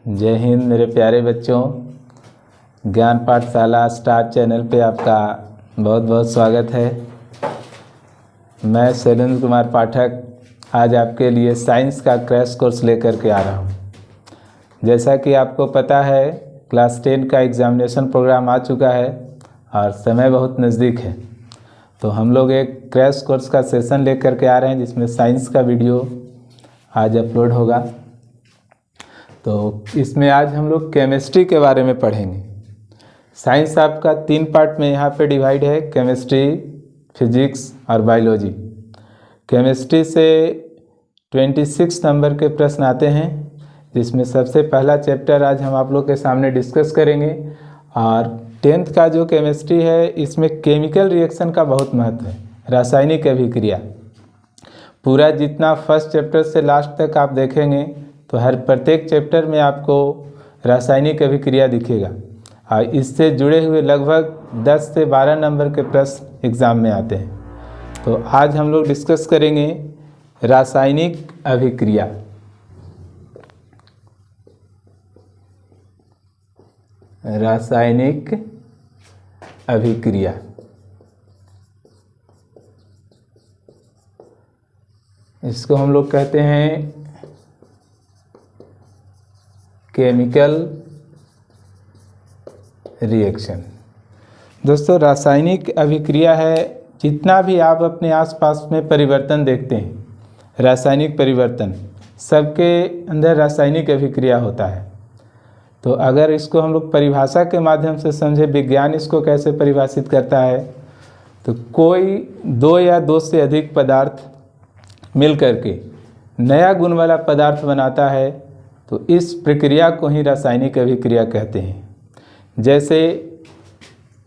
जय हिंद मेरे प्यारे बच्चों। ज्ञान पाठशाला स्टार चैनल पे आपका बहुत बहुत स्वागत है। मैं शैलेंद्र कुमार पाठक आज आपके लिए साइंस का क्रैश कोर्स लेकर के आ रहा हूँ। जैसा कि आपको पता है क्लास 10 का एग्ज़ामिनेशन प्रोग्राम आ चुका है और समय बहुत नज़दीक है, तो हम लोग एक क्रैश कोर्स का सेशन लेकर के आ रहे हैं जिसमें साइंस का वीडियो आज अपलोड होगा। तो इसमें आज हम लोग केमिस्ट्री के बारे में पढ़ेंगे। साइंस आपका 3 पार्ट में यहाँ पे डिवाइड है, केमिस्ट्री, फिजिक्स और बायोलॉजी। केमिस्ट्री से 26 नंबर के प्रश्न आते हैं, जिसमें सबसे पहला चैप्टर आज हम आप लोग के सामने डिस्कस करेंगे। और 10th का जो केमिस्ट्री है इसमें केमिकल रिएक्शन का बहुत महत्व है, रासायनिक अभिक्रिया। पूरा जितना फर्स्ट चैप्टर से लास्ट तक आप देखेंगे तो हर प्रत्येक चैप्टर में आपको रासायनिक अभिक्रिया दिखेगा और इससे जुड़े हुए लगभग 10 से 12 नंबर के प्रश्न एग्ज़ाम में आते हैं। तो आज हम लोग डिस्कस करेंगे रासायनिक अभिक्रिया। रासायनिक अभिक्रिया इसको हम लोग कहते हैं केमिकल रिएक्शन। दोस्तों, रासायनिक अभिक्रिया है जितना भी आप अपने आसपास में परिवर्तन देखते हैं, रासायनिक परिवर्तन, सबके अंदर रासायनिक अभिक्रिया होता है। तो अगर इसको हम लोग परिभाषा के माध्यम से समझे, विज्ञान इसको कैसे परिभाषित करता है, तो कोई 2 या 2 से अधिक पदार्थ मिल करके नया गुण वाला पदार्थ बनाता है, तो इस प्रक्रिया को ही रासायनिक अभिक्रिया कहते हैं। जैसे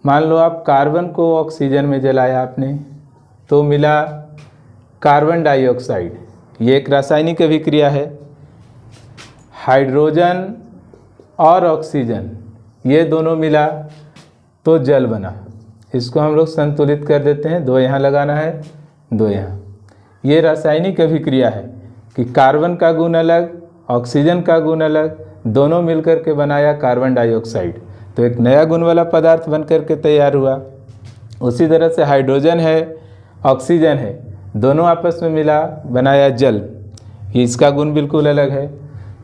मान लो आप कार्बन को ऑक्सीजन में जलाया आपने, तो मिला कार्बन डाइऑक्साइड, ये एक रासायनिक अभिक्रिया है। हाइड्रोजन और ऑक्सीजन ये दोनों मिला तो जल बना, इसको हम लोग संतुलित कर देते हैं। 2 यहाँ लगाना है, 2 यहाँ। ये रासायनिक अभिक्रिया है कि कार्बन का गुण अलग, ऑक्सीजन का गुण अलग, दोनों मिलकर के बनाया कार्बन डाइऑक्साइड, तो एक नया गुण वाला पदार्थ बनकर के तैयार हुआ। उसी तरह से हाइड्रोजन है, ऑक्सीजन है, दोनों आपस में मिला बनाया जल, इसका गुण बिल्कुल अलग है।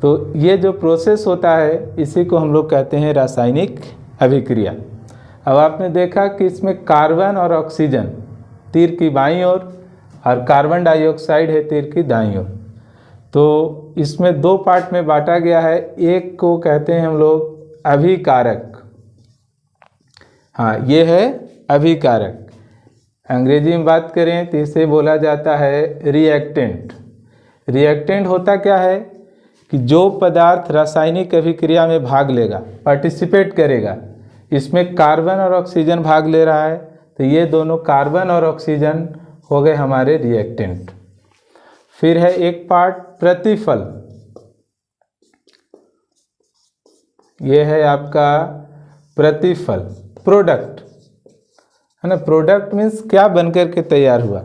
तो ये जो प्रोसेस होता है इसी को हम लोग कहते हैं रासायनिक अभिक्रिया। अब आपने देखा कि इसमें कार्बन और ऑक्सीजन तीर की बाईं ओर और कार्बन डाइऑक्साइड है तीर की दाईं ओर। तो इसमें 2 पार्ट में बांटा गया है। एक को कहते हैं हम लोग अभिकारक, हाँ ये है अभिकारक। अंग्रेजी में बात करें तो इसे बोला जाता है रिएक्टेंट। रिएक्टेंट होता क्या है कि जो पदार्थ रासायनिक अभिक्रिया में भाग लेगा, पार्टिसिपेट करेगा, इसमें कार्बन और ऑक्सीजन भाग ले रहा है, तो ये दोनों कार्बन और ऑक्सीजन हो गए हमारे रिएक्टेंट। फिर है एक पार्ट प्रतिफल, ये है आपका प्रतिफल, प्रोडक्ट है ना। प्रोडक्ट मीन्स क्या बनकर के तैयार हुआ,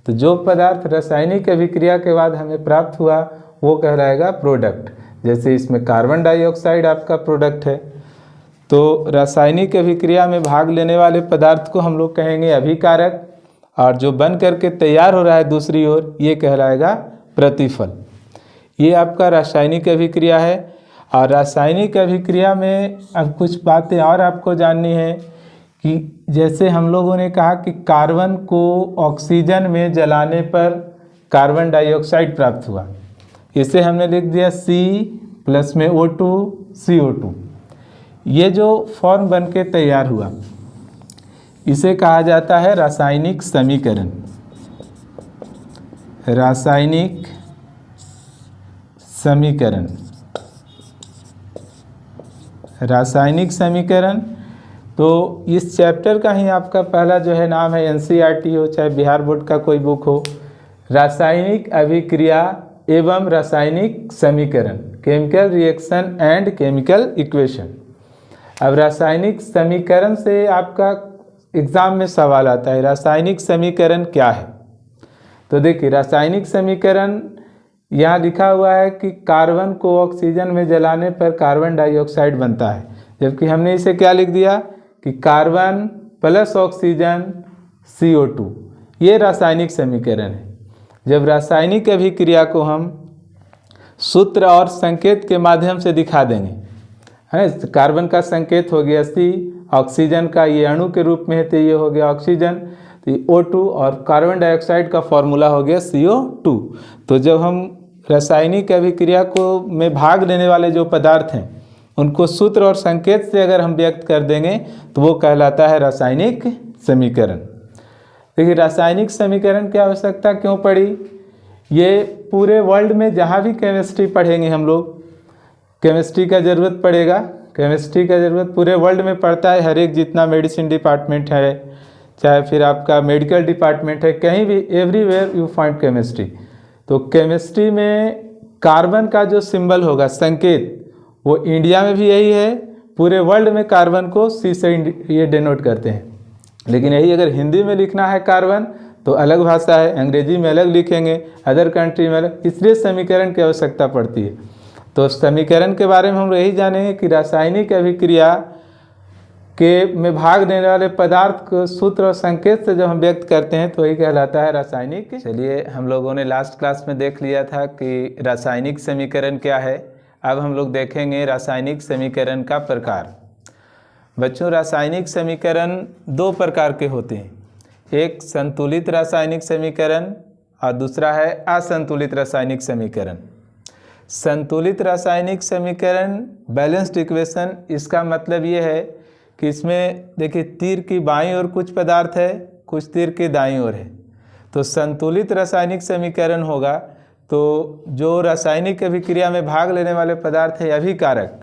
तो जो पदार्थ रासायनिक अभिक्रिया के बाद हमें प्राप्त हुआ वो कहलाएगा प्रोडक्ट। जैसे इसमें कार्बन डाइऑक्साइड आपका प्रोडक्ट है, तो रासायनिक अभिक्रिया में भाग लेने वाले पदार्थ को हम लोग कहेंगे अभिकारक, और जो बन करके तैयार हो रहा है दूसरी ओर ये कहलाएगा प्रतिफल। ये आपका रासायनिक अभिक्रिया है। और रासायनिक अभिक्रिया में अब कुछ बातें और आपको जाननी है कि जैसे हम लोगों ने कहा कि कार्बन को ऑक्सीजन में जलाने पर कार्बन डाइऑक्साइड प्राप्त हुआ, इसे हमने लिख दिया C+O2 CO2। ये जो फॉर्म बन के तैयार हुआ इसे कहा जाता है रासायनिक समीकरण। रासायनिक समीकरण, रासायनिक समीकरण। तो इस चैप्टर का ही आपका पहला जो है नाम है, NCERT हो चाहे बिहार बोर्ड का कोई बुक हो, रासायनिक अभिक्रिया एवं रासायनिक समीकरण, chemical reaction and chemical equation. अब रासायनिक समीकरण से आपका एग्ज़ाम में सवाल आता है, रासायनिक समीकरण क्या है। तो देखिए, रासायनिक समीकरण यहाँ लिखा हुआ है कि कार्बन को ऑक्सीजन में जलाने पर कार्बन डाइऑक्साइड बनता है, जबकि हमने इसे क्या लिख दिया कि कार्बन प्लस ऑक्सीजन CO2। ये रासायनिक समीकरण है। जब रासायनिक अभिक्रिया को हम सूत्र और संकेत के माध्यम से दिखा देंगे, है ना, कार्बन का संकेत हो गया C, ऑक्सीजन का ये अणु के रूप में है तो ये हो गया ऑक्सीजन, तो ये O2, और कार्बन डाइऑक्साइड का फॉर्मूला हो गया CO2। तो जब हम रासायनिक अभिक्रिया को में भाग लेने वाले जो पदार्थ हैं उनको सूत्र और संकेत से अगर हम व्यक्त कर देंगे तो वो कहलाता है रासायनिक समीकरण। देखिए, रासायनिक समीकरण की आवश्यकता क्यों पड़ी? ये पूरे वर्ल्ड में जहाँ भी केमिस्ट्री पढ़ेंगे हम लोग, केमिस्ट्री का ज़रूरत पड़ेगा। केमिस्ट्री का ज़रूरत पूरे वर्ल्ड में पड़ता है। हर एक जितना मेडिसिन डिपार्टमेंट है, चाहे फिर आपका मेडिकल डिपार्टमेंट है, कहीं भी एवरीवेयर यू फाइंड केमिस्ट्री। तो केमिस्ट्री में कार्बन का जो सिंबल होगा, संकेत, वो इंडिया में भी यही है, पूरे वर्ल्ड में कार्बन को C से ये डिनोट करते हैं। लेकिन यही अगर हिंदी में लिखना है कार्बन तो अलग भाषा है, अंग्रेजी में अलग लिखेंगे, अदर कंट्री में अलग, इसलिए समीकरण की आवश्यकता पड़ती है। तो समीकरण के बारे में हम यही जानेंगे कि रासायनिक अभिक्रिया के में भाग लेने वाले पदार्थ को सूत्र और संकेत से जब हम व्यक्त करते हैं तो वही कहलाता है रासायनिक। चलिए, हम लोगों ने लास्ट क्लास में देख लिया था कि रासायनिक समीकरण क्या है। अब हम लोग देखेंगे रासायनिक समीकरण का प्रकार। बच्चों, रासायनिक समीकरण दो प्रकार के होते हैं, एक संतुलित रासायनिक समीकरण और दूसरा है असंतुलित रासायनिक समीकरण। संतुलित रासायनिक समीकरण बैलेंस्ड इक्वेशन, इसका मतलब ये है कि इसमें देखिए तीर की बाईं ओर कुछ पदार्थ है, कुछ तीर के दाईं ओर है। तो संतुलित रासायनिक समीकरण होगा तो जो रासायनिक अभिक्रिया में भाग लेने वाले पदार्थ है अभिकारक,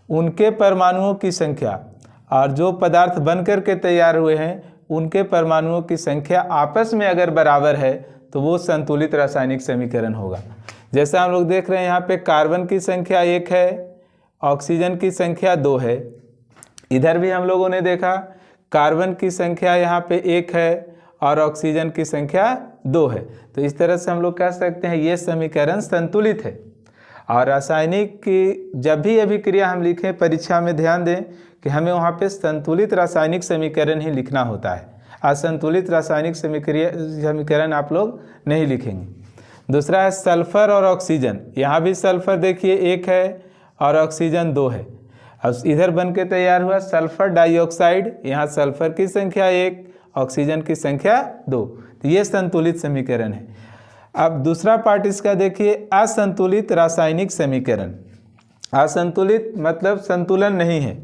उनके परमाणुओं की संख्या और जो पदार्थ बनकर के तैयार हुए हैं उनके परमाणुओं की संख्या आपस में अगर बराबर है तो वो संतुलित रासायनिक समीकरण होगा। जैसा हम लोग देख रहे हैं यहाँ पे कार्बन की संख्या 1 है, ऑक्सीजन की संख्या 2 है। इधर भी हम लोगों ने देखा कार्बन की संख्या यहाँ पे 1 है और ऑक्सीजन की संख्या 2 है। तो इस तरह से हम लोग कह सकते हैं ये समीकरण संतुलित है। और रासायनिक की जब भी अभिक्रिया हम लिखें परीक्षा में ध्यान दें कि हमें वहाँ पे संतुलित रासायनिक समीकरण ही लिखना होता है, असंतुलित रासायनिक समीकरण आप लोग नहीं लिखेंगे। दूसरा है सल्फर और ऑक्सीजन। यहाँ भी सल्फर देखिए 1 है और ऑक्सीजन 2 है। अब इधर बन के तैयार हुआ सल्फर डाइऑक्साइड, यहाँ सल्फर की संख्या 1, ऑक्सीजन की संख्या 2। तो ये संतुलित समीकरण है। अब दूसरा पार्ट इसका देखिए असंतुलित रासायनिक समीकरण। असंतुलित मतलब संतुलन नहीं है,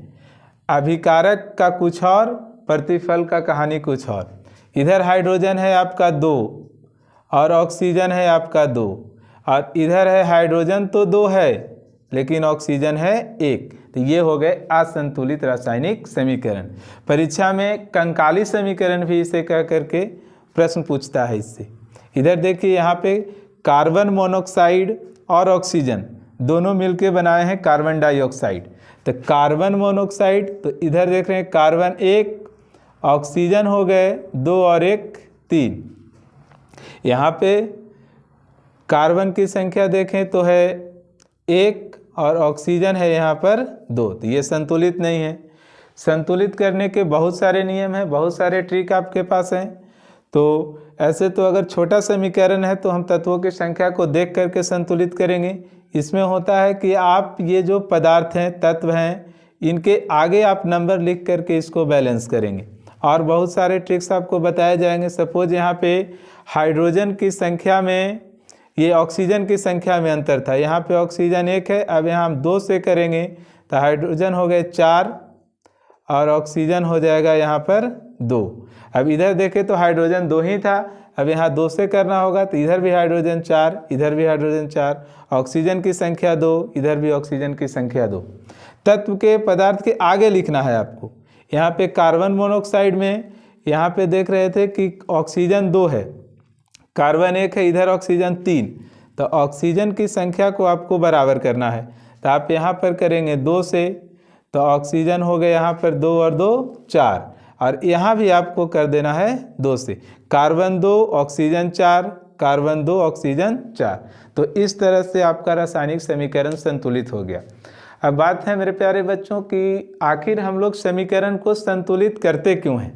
अभिकारक का कुछ और, प्रतिफल का कहानी कुछ और। इधर हाइड्रोजन है आपका 2 और ऑक्सीजन है आपका 2, और इधर है हाइड्रोजन तो 2 है लेकिन ऑक्सीजन है 1। तो ये हो गए असंतुलित रासायनिक समीकरण। परीक्षा में कंकाली समीकरण भी इसे कह करके प्रश्न पूछता है इससे। इधर देखिए यहाँ पे कार्बन मोनोऑक्साइड और ऑक्सीजन दोनों मिलके बनाए हैं कार्बन डाइऑक्साइड। तो कार्बन मोनोऑक्साइड, तो इधर देख रहे हैं कार्बन 1, ऑक्सीजन हो गए 2 और 1 3। यहाँ पे कार्बन की संख्या देखें तो है 1 और ऑक्सीजन है यहाँ पर 2। तो ये संतुलित नहीं है। संतुलित करने के बहुत सारे नियम हैं, बहुत सारे ट्रिक आपके पास हैं। तो ऐसे तो अगर छोटा समीकरण है तो हम तत्वों की संख्या को देख करके संतुलित करेंगे। इसमें होता है कि आप ये जो पदार्थ हैं, तत्व हैं, इनके आगे आप नंबर लिख करके इसको बैलेंस करेंगे। और बहुत सारे ट्रिक्स आपको बताए जाएंगे। सपोज यहाँ पे हाइड्रोजन की संख्या में ये ऑक्सीजन की संख्या में अंतर था, यहाँ पे ऑक्सीजन 1 है, अब यहाँ हम 2 से करेंगे तो हाइड्रोजन हो गए 4 और ऑक्सीजन हो जाएगा यहाँ पर 2। अब इधर देखें तो हाइड्रोजन 2 ही था, अब यहाँ 2 से करना होगा तो इधर भी हाइड्रोजन 4, इधर भी हाइड्रोजन 4, ऑक्सीजन की संख्या 2, इधर भी ऑक्सीजन की संख्या 2। तत्व के पदार्थ के आगे लिखना है आपको। यहाँ पे कार्बन मोनोऑक्साइड में यहाँ पे देख रहे थे कि ऑक्सीजन 2 है, कार्बन 1 है, इधर ऑक्सीजन 3। तो ऑक्सीजन की संख्या को आपको बराबर करना है। तो आप यहाँ पर करेंगे 2 से, तो ऑक्सीजन हो गए यहाँ पर 2 और 2 4, और यहाँ भी आपको कर देना है 2 से। Carbon 2, oxygen 4, carbon 2 oxygen 4। तो इस तरह से आपका रासायनिक समीकरण संतुलित हो गया। अब बात है मेरे प्यारे बच्चों कि आखिर हम लोग समीकरण को संतुलित करते क्यों हैं।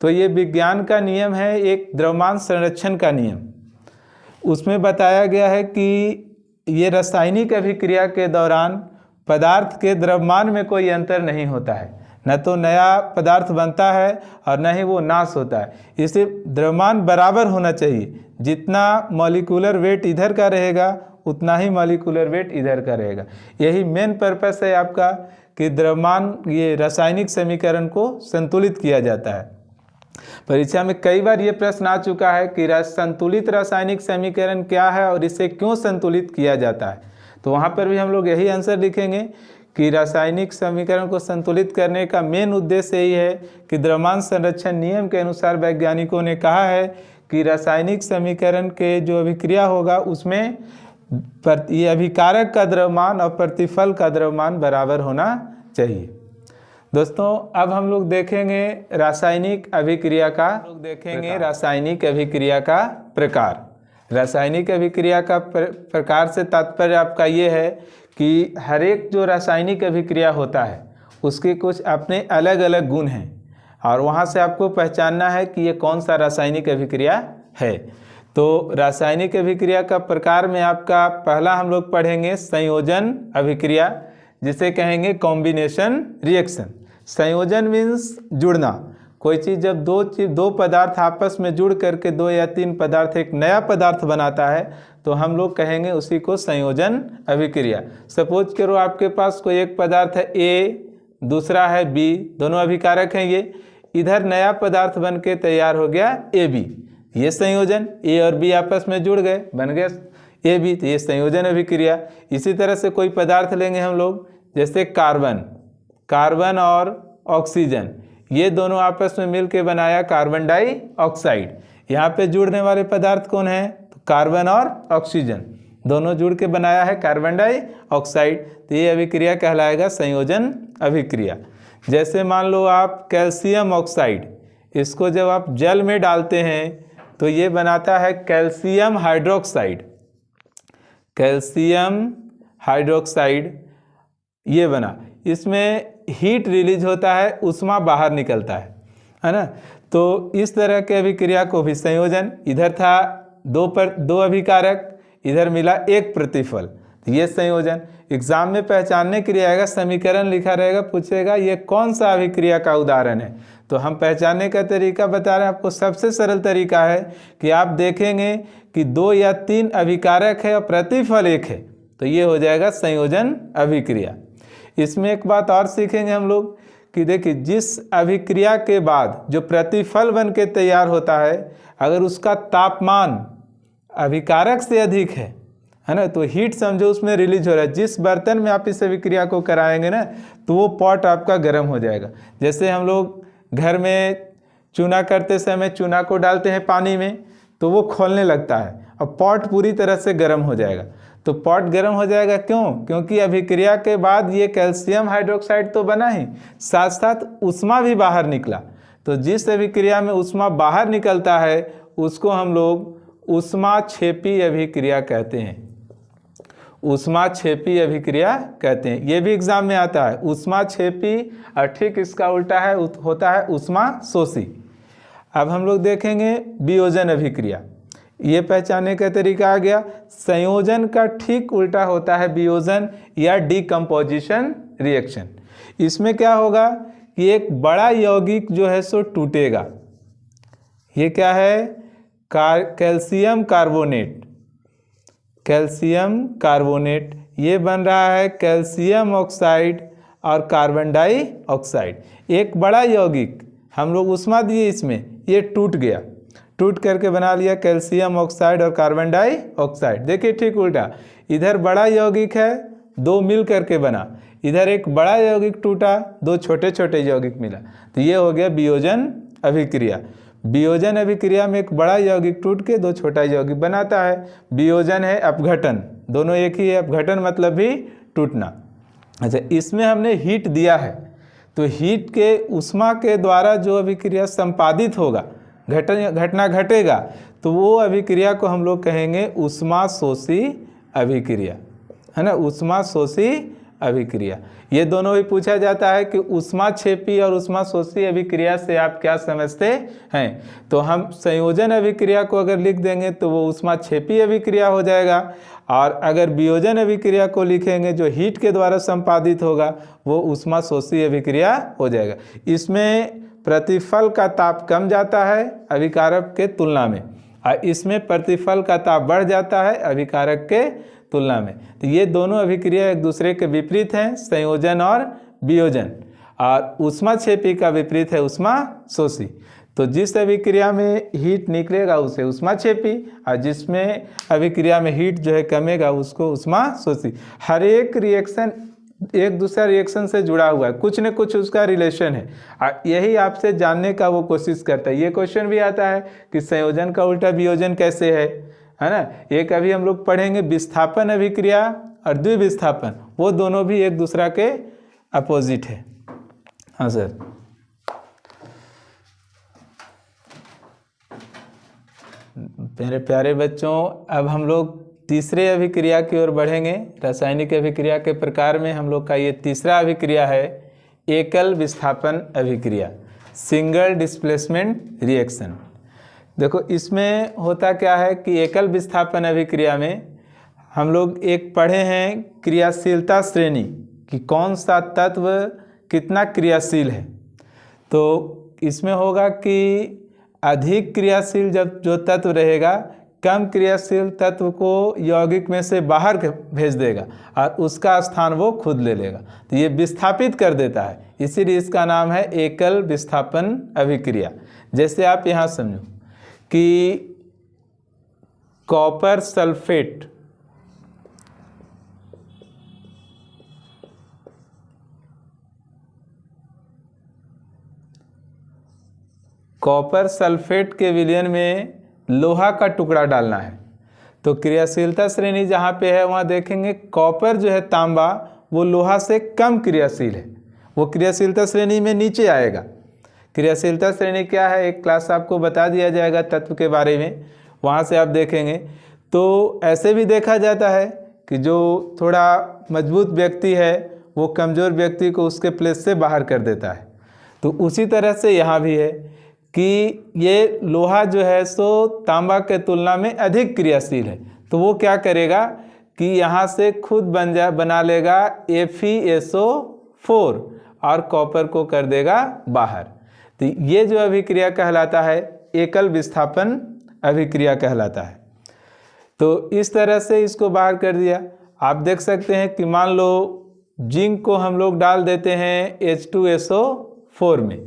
तो ये विज्ञान का नियम है, एक द्रव्यमान संरक्षण का नियम। उसमें बताया गया है कि ये रासायनिक अभिक्रिया के दौरान पदार्थ के द्रव्यमान में कोई अंतर नहीं होता है, न तो नया पदार्थ बनता है और न ही वो नाश होता है। इसे द्रव्यमान बराबर होना चाहिए, जितना मॉलिक्यूलर वेट इधर का रहेगा उतना ही मॉलिक्यूलर वेट इधर का रहेगा। यही मेन पर्पस है आपका कि द्रव्यमान ये रासायनिक समीकरण को संतुलित किया जाता है। परीक्षा में कई बार ये प्रश्न आ चुका है कि संतुलित रासायनिक समीकरण क्या है और इसे क्यों संतुलित किया जाता है। तो वहाँ पर भी हम लोग यही आंसर लिखेंगे कि रासायनिक समीकरण को संतुलित करने का मेन उद्देश्य यही है कि द्रव्यमान संरक्षण नियम के अनुसार वैज्ञानिकों ने कहा है कि रासायनिक समीकरण के जो अभिक्रिया होगा उसमें ये अभिकारक का द्रव्यमान और प्रतिफल का द्रव्यमान बराबर होना चाहिए। दोस्तों अब हम लोग देखेंगे रासायनिक अभिक्रिया का रासायनिक अभिक्रिया का प्रकार। रासायनिक अभिक्रिया का प्रकार से तात्पर्य आपका ये है कि हर एक जो रासायनिक अभिक्रिया होता है उसके कुछ अपने अलग अलग गुण हैं और वहाँ से आपको पहचानना है कि ये कौन सा रासायनिक अभिक्रिया है। तो रासायनिक अभिक्रिया का प्रकार में आपका पहला हम लोग पढ़ेंगे संयोजन अभिक्रिया, जिसे कहेंगे कॉम्बिनेशन रिएक्शन। संयोजन मीन्स जुड़ना। कोई चीज़ जब दो पदार्थ आपस में जुड़ करके 2 या 3 पदार्थ एक नया पदार्थ बनाता है तो हम लोग कहेंगे उसी को संयोजन अभिक्रिया। सपोज करो आपके पास कोई एक पदार्थ है A, दूसरा है B, दोनों अभिकारक हैं। ये इधर नया पदार्थ बन के तैयार हो गया AB। ये संयोजन, A और B आपस में जुड़ गए, बन गया AB, तो ये संयोजन अभिक्रिया। इसी तरह से कोई पदार्थ लेंगे हम लोग, जैसे कार्बन और ऑक्सीजन, ये दोनों आपस में मिलकर बनाया कार्बन डाइऑक्साइड। यहाँ पे जुड़ने वाले पदार्थ कौन है, तो कार्बन और ऑक्सीजन दोनों जुड़ के बनाया है कार्बन डाइऑक्साइड। तो ये अभिक्रिया कहलाएगा संयोजन अभिक्रिया। जैसे मान लो आप कैल्शियम ऑक्साइड, इसको जब आप जल में डालते हैं तो ये बनाता है कैल्शियम हाइड्रोक्साइड। कैल्शियम हाइड्रोक्साइड ये बना, इसमें हीट रिलीज होता है, उष्मा बाहर निकलता है ना। तो इस तरह के अभिक्रिया को भी संयोजन, इधर था 2 अभिकारक, इधर मिला 1 प्रतिफल, तो ये संयोजन। एग्जाम में पहचानने के लिए आएगा, समीकरण लिखा रहेगा, पूछेगा ये कौन सा अभिक्रिया का उदाहरण है। तो हम पहचानने का तरीका बता रहे हैं आपको। सबसे सरल तरीका है कि आप देखेंगे कि 2 या 3 अभिकारक है और प्रतिफल 1 है, तो ये हो जाएगा संयोजन अभिक्रिया। इसमें एक बात और सीखेंगे हम लोग कि देखिए, जिस अभिक्रिया के बाद जो प्रतिफल बन के तैयार होता है, अगर उसका तापमान अभिकारक से अधिक है ना, तो हीट समझो उसमें रिलीज हो रहा है। जिस बर्तन में आप इस अभिक्रिया को कराएंगे ना, तो वो पॉट आपका गर्म हो जाएगा। जैसे हम लोग घर में चूना करते समय चूना को डालते हैं पानी में, तो वो खोलने लगता है और पॉट पूरी तरह से गर्म हो जाएगा। तो पॉट गर्म हो जाएगा क्यों? क्योंकि अभिक्रिया के बाद ये कैल्शियम हाइड्रोक्साइड तो बना ही, साथ साथ ऊष्मा भी बाहर निकला। तो जिस अभिक्रिया में ऊष्मा बाहर निकलता है उसको हम लोग ऊष्माक्षेपी अभिक्रिया कहते हैं। ऊष्माक्षेपी अभिक्रिया कहते हैं। ये भी एग्जाम में आता है, ऊष्माक्षेपी, और ठीक इसका उल्टा है, होता है ऊष्माशोषी। अब हम लोग देखेंगे वियोजन अभिक्रिया। ये पहचानने का तरीका आ गया। संयोजन का ठीक उल्टा होता है वियोजन या डिकम्पोजिशन रिएक्शन। इसमें क्या होगा कि एक बड़ा यौगिक जो है सो टूटेगा। ये क्या है? Calcium carbonate. कैल्शियम कार्बोनेट ये बन रहा है कैल्शियम ऑक्साइड और कार्बन डाइऑक्साइड। एक बड़ा यौगिक हम लोग ऊष्मा दिए इसमें, ये टूट गया, टूट करके बना लिया कैल्शियम ऑक्साइड और कार्बन डाइऑक्साइड। देखिए ठीक उल्टा, इधर बड़ा यौगिक है, 2 मिल करके बना, इधर एक बड़ा यौगिक टूटा, 2 छोटे छोटे यौगिक मिला, तो ये हो गया वियोजन अभिक्रिया। वियोजन अभिक्रिया में एक बड़ा यौगिक टूट के 2 छोटा यौगिक बनाता है। वियोजन है अपघटन, दोनों एक ही है। अपघटन मतलब भी टूटना। अच्छा, इसमें हमने हीट दिया है, तो हीट के ऊष्मा के द्वारा जो अभिक्रिया संपादित होगा घटना घटेगा तो वो अभिक्रिया को हम लोग कहेंगे ऊष्माशोषी अभिक्रिया, है ना, ऊष्माशोषी अभिक्रिया। ये दोनों भी पूछा जाता है कि ऊष्माक्षेपी और ऊष्माशोषी अभिक्रिया से आप क्या समझते हैं। तो हम संयोजन अभिक्रिया को अगर लिख देंगे तो वो ऊष्माक्षेपी अभिक्रिया हो जाएगा, और अगर वियोजन अभिक्रिया को लिखेंगे जो हीट के द्वारा संपादित होगा वो ऊष्माशोषी अभिक्रिया हो जाएगा। इसमें प्रतिफल का ताप कम जाता है अभिकारक के तुलना में, और इसमें प्रतिफल का ताप बढ़ जाता है अभिकारक के तुलना में। तो ये दोनों अभिक्रिया एक दूसरे के विपरीत हैं, संयोजन और वियोजन। और ऊष्माक्षेपी का विपरीत है ऊष्माशोषी। तो जिस अभिक्रिया में हीट निकलेगा उसे ऊष्माक्षेपी, और जिसमें अभिक्रिया में हीट जो है कमेगा उसको ऊष्माशोषी। हर एक रिएक्शन एक दूसरा रिएक्शन से जुड़ा हुआ है, कुछ न कुछ उसका रिलेशन है, और यही आपसे जानने का वो कोशिश करता है। ये क्वेश्चन भी आता है कि संयोजन का उल्टा वियोजन कैसे है ना। एक अभी हम लोग पढ़ेंगे विस्थापन अभिक्रिया और द्विविस्थापन, वो दोनों भी एक दूसरा के अपोजिट है। हाँ सर। मेरे प्यारे बच्चों, अब हम लोग तीसरे अभिक्रिया की ओर बढ़ेंगे। रासायनिक अभिक्रिया के प्रकार में हम लोग का ये तीसरा अभिक्रिया है एकल विस्थापन अभिक्रिया, सिंगल डिस्प्लेसमेंट रिएक्शन। देखो इसमें होता क्या है कि एकल विस्थापन अभिक्रिया में हम लोग एक पढ़े हैं क्रियाशीलता श्रेणी कि कौन सा तत्व कितना क्रियाशील है। तो इसमें होगा कि अधिक क्रियाशील जब जो तत्व रहेगा कम क्रियाशील तत्व को यौगिक में से बाहर भेज देगा और उसका स्थान वो खुद ले लेगा, तो ये विस्थापित कर देता है, इसीलिए इसका नाम है एकल विस्थापन अभिक्रिया। जैसे आप यहाँ समझो कि कॉपर सल्फेट के विलयन में लोहा का टुकड़ा डालना है, तो क्रियाशीलता श्रेणी जहाँ पे है वहाँ देखेंगे कॉपर जो है तांबा वो लोहा से कम क्रियाशील है, वो क्रियाशीलता श्रेणी में नीचे आएगा। क्रियाशीलता श्रेणी क्या है एक क्लास आपको बता दिया जाएगा तत्व के बारे में, वहाँ से आप देखेंगे। तो ऐसे भी देखा जाता है कि जो थोड़ा मजबूत व्यक्ति है वो कमज़ोर व्यक्ति को उसके प्लेस से बाहर कर देता है। तो उसी तरह से यहाँ भी है कि ये लोहा जो है सो तांबा के तुलना में अधिक क्रियाशील है, तो वो क्या करेगा कि यहाँ से खुद बना लेगा FeSO4 और कॉपर को कर देगा बाहर। तो ये जो अभिक्रिया कहलाता है एकल विस्थापन अभिक्रिया कहलाता है। तो इस तरह से इसको बाहर कर दिया। आप देख सकते हैं कि मान लो जिंक को हम लोग डाल देते हैं H2SO4 में,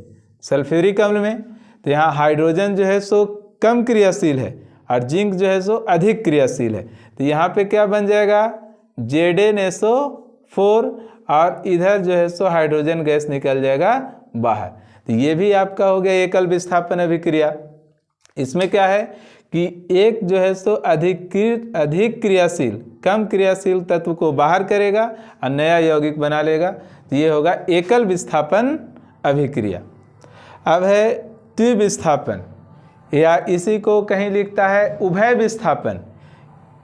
सल्फ्यूरिक अम्ल में, तो यहाँ हाइड्रोजन जो है सो कम क्रियाशील है और जिंक जो है सो अधिक क्रियाशील है। तो यहाँ पे क्या बन जाएगा ZnSO4 और इधर जो है सो हाइड्रोजन गैस निकल जाएगा बाहर। तो ये भी आपका हो गया एकल विस्थापन अभिक्रिया। इसमें क्या है कि एक जो है सो अधिक क्रियाशील कम क्रियाशील तत्व को बाहर करेगा और नया यौगिक बना लेगा, तो ये होगा एकल विस्थापन अभिक्रिया। अब है द्विविस्थापन, या इसी को कहीं लिखता है उभय विस्थापन,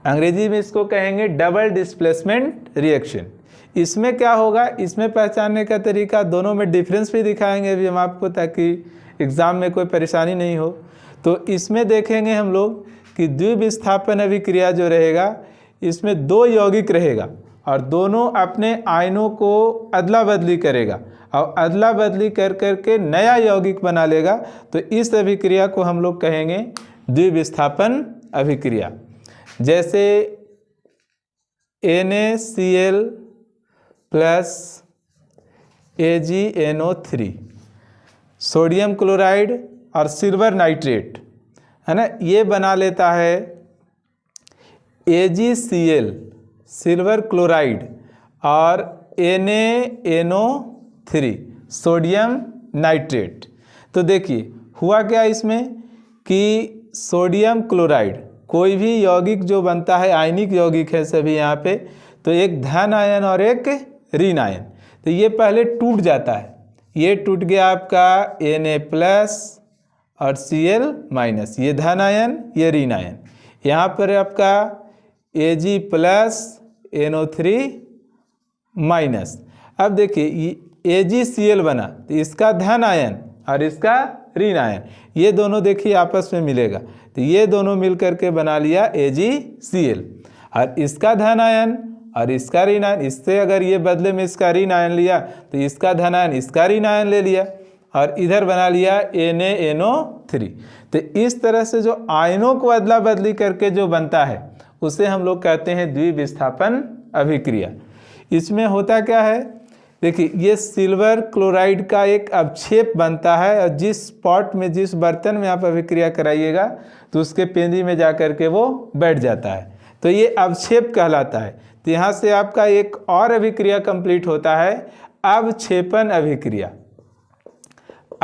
अंग्रेजी में इसको कहेंगे डबल डिस्प्लेसमेंट रिएक्शन। इसमें क्या होगा, इसमें पहचानने का तरीका, दोनों में डिफरेंस भी दिखाएंगे अभी हम आपको ताकि एग्ज़ाम में कोई परेशानी नहीं हो। तो इसमें देखेंगे हम लोग कि द्विविस्थापन अभिक्रिया जो रहेगा इसमें दो यौगिक रहेगा और दोनों अपने आयनों को अदला बदली करेगा और अदला बदली कर करके नया यौगिक बना लेगा। तो इस अभिक्रिया को हम लोग कहेंगे द्विविस्थापन अभिक्रिया। जैसे NaCl plus AgNO3, sodium chloride और सिल्वर नाइट्रेट, है ना, ये बना लेता है AgCl सिल्वर क्लोराइड और NaNO3 सोडियम नाइट्रेट। तो देखिए हुआ क्या इसमें कि सोडियम क्लोराइड कोई भी यौगिक जो बनता है, आयनिक यौगिक है सभी यहाँ पे, तो एक धन आयन और एक ऋण आयन, तो ये पहले टूट जाता है। ये टूट गया आपका Na+ और Cl माइनस, ये धन आयन ये ऋण आयन। यहाँ पर आपका Ag प्लस NO3 माइनस। अब देखिए AgCl बना तो इसका धन आयन और इसका ऋण आयन, ये दोनों देखिए आपस में मिलेगा तो ये दोनों मिल करके बना लिया AgCl। और इसका धन आयन और इसका ऋण आयन, इससे अगर ये बदले में इसका ऋण आयन लिया तो इसका धन आयन इसका ऋण आयन ले लिया और इधर बना लिया NaNO3। तो इस तरह से जो आयनों को अदला बदली करके जो बनता है उसे हम लोग कहते हैं द्विविस्थापन अभिक्रिया। इसमें होता क्या है, देखिए ये सिल्वर क्लोराइड का एक अवक्षेप बनता है और जिस पॉट में जिस बर्तन में आप अभिक्रिया कराइएगा तो उसके पेंदी में जा कर के वो बैठ जाता है, तो ये अवक्षेप कहलाता है। तो यहाँ से आपका एक और अभिक्रिया कंप्लीट होता है, अवक्षेपण अभिक्रिया।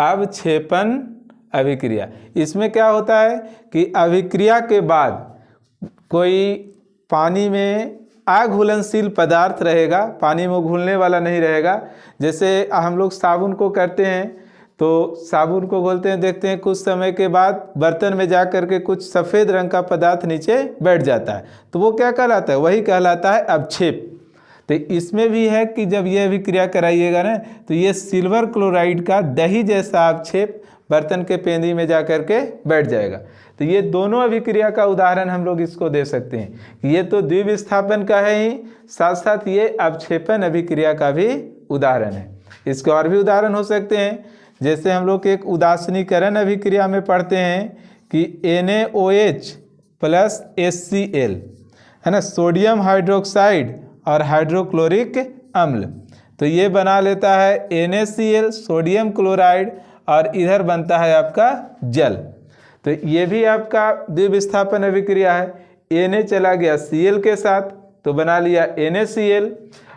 अवक्षेपण अभिक्रिया, इसमें क्या होता है कि अभिक्रिया के बाद कोई पानी में अघुलनशील पदार्थ रहेगा, पानी में घुलने वाला नहीं रहेगा। जैसे हम लोग साबुन को करते हैं तो साबुन को घोलते हैं, देखते हैं कुछ समय के बाद बर्तन में जा कर के कुछ सफ़ेद रंग का पदार्थ नीचे बैठ जाता है, तो वो क्या कहलाता है, वही कहलाता है अवक्षेप। तो इसमें भी है कि जब ये अभिक्रिया कराइएगा ना तो ये सिल्वर क्लोराइड का दही जैसा अवक्षेप बर्तन के पेंदी में जा कर के बैठ जाएगा। तो ये दोनों अभिक्रिया का उदाहरण हम लोग इसको दे सकते हैं। ये तो द्विविस्थापन का है ही, साथ साथ ये अवक्षेपण अभिक्रिया का भी उदाहरण है। इसके और भी उदाहरण हो सकते हैं, जैसे हम लोग एक उदासीनीकरण अभिक्रिया में पढ़ते हैं कि NaOH प्लस HCl है ना, सोडियम हाइड्रोक्साइड और हाइड्रोक्लोरिक अम्ल, तो ये बना लेता है NaCl सोडियम क्लोराइड और इधर बनता है आपका जल। तो ये भी आपका द्विविस्थापन अभिक्रिया है। Na चला गया Cl के साथ तो बना लिया NaCl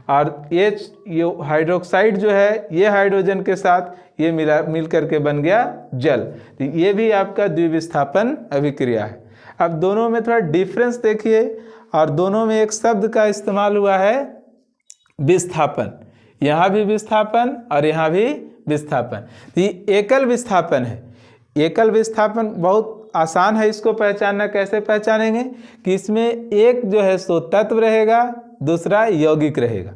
और H ये हाइड्रोक्साइड जो है ये हाइड्रोजन के साथ ये मिल करके बन गया जल। तो ये भी आपका द्विविस्थापन अभिक्रिया है। अब दोनों में थोड़ा डिफरेंस देखिए, और दोनों में एक शब्द का इस्तेमाल हुआ है विस्थापन, यहाँ भी विस्थापन और यहाँ भी विस्थापन। ये एकल विस्थापन है। एकल विस्थापन बहुत आसान है इसको पहचानना। कैसे पहचानेंगे कि इसमें एक जो है सो तत्व रहेगा, दूसरा यौगिक रहेगा।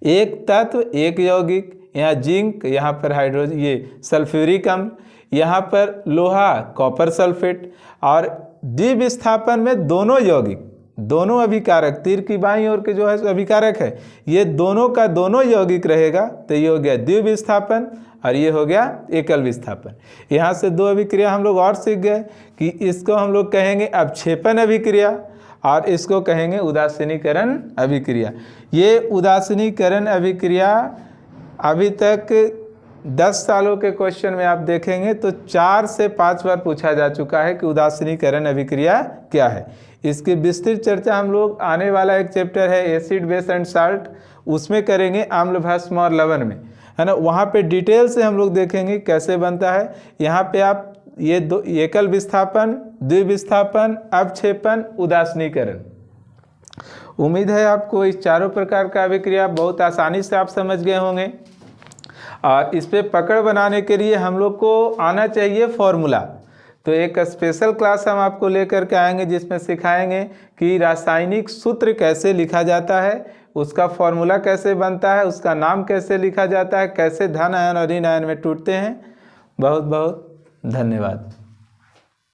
एक तत्व एक यौगिक, यहाँ जिंक, यहाँ पर हाइड्रोजन ये सल्फ्यूरिक अम्ल, यहाँ पर लोहा कॉपर सल्फेट। और द्विविस्थापन में दोनों यौगिक, दोनों अभिकारक, तीर की बाईं ओर के जो है अभिकारक है, ये दोनों का दोनों यौगिक रहेगा, तो ये हो गया द्विविस्थापन और ये हो गया एकल विस्थापन। यहाँ से दो अभिक्रिया हम लोग और सीख गए कि इसको हम लोग कहेंगे अवक्षेपण अभिक्रिया और इसको कहेंगे उदासीनीकरण अभिक्रिया। ये उदासीनीकरण अभिक्रिया अभी तक 10 सालों के क्वेश्चन में आप देखेंगे तो 4 से 5 बार पूछा जा चुका है कि उदासीनीकरण अभिक्रिया क्या है। इसकी विस्तृत चर्चा हम लोग आने वाला एक चैप्टर है एसिड बेस एंड साल्ट, उसमें करेंगे, आम्ल भस्म और लवण में, है ना। वहाँ पे डिटेल से हम लोग देखेंगे कैसे बनता है। यहाँ पे आप ये दो एकल विस्थापन, द्विविस्थापन, अवक्षेपण, उदासीनीकरण, उम्मीद है आपको इस चारों प्रकार का अभिक्रिया बहुत आसानी से आप समझ गए होंगे। और इस पे पकड़ बनाने के लिए हम लोग को आना चाहिए फॉर्मूला। तो एक स्पेशल क्लास हम आपको लेकर के आएंगे जिसमें सिखाएंगे कि रासायनिक सूत्र कैसे लिखा जाता है, उसका फॉर्मूला कैसे बनता है, उसका नाम कैसे लिखा जाता है, कैसे धन आयन और ऋण आयन में टूटते हैं। बहुत बहुत धन्यवाद।